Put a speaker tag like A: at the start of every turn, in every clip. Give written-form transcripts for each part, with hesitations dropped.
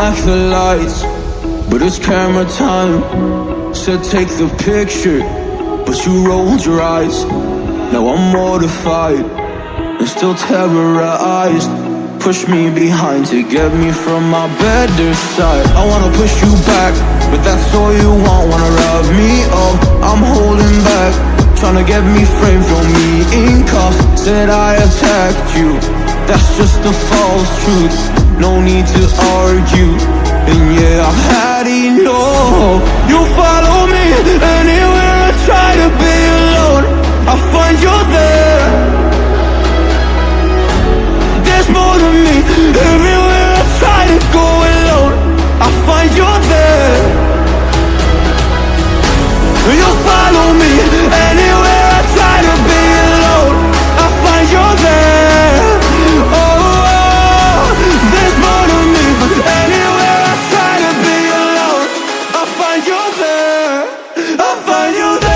A: like the lights, but it's camera time. Said take the picture, but you rolled your eyes. Now I'm mortified and still terrorized. Push me behind to get me from my better side. I wanna push you back, but that's all you want. Wanna rub me up, I'm holding back. Tryna get me framed, throw me in cuffs. Said I attacked you, that's just a false truth. No need to argue, and yeah, I've had enough. You follow me anywhere I try to be alone, I find you there. There's more to me, everywhere I try to go alone, I find you there. You follow me anywhere I try to be alone, I find you there. Oh, there's more to me, anywhere I try to be alone, I find you there. I find you there.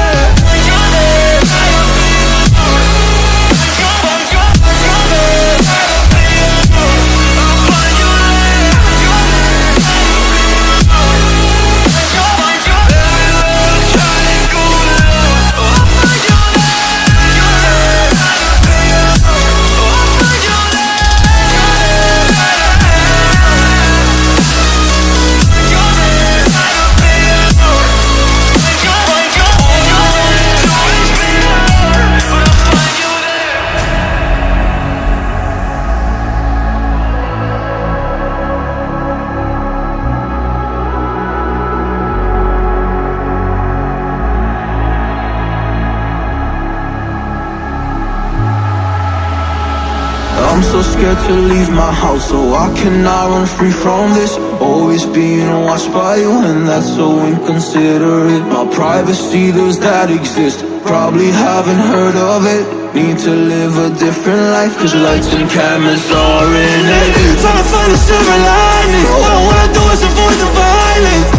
A: I'm so scared to leave my house, so I cannot run free from this. Always being watched by you, and that's so inconsiderate. My privacy, does that exist? Probably haven't heard of it. Need to live a different life, cause lights and cameras are in it. Trying to find a silver lining, all I wanna do is avoid the violence.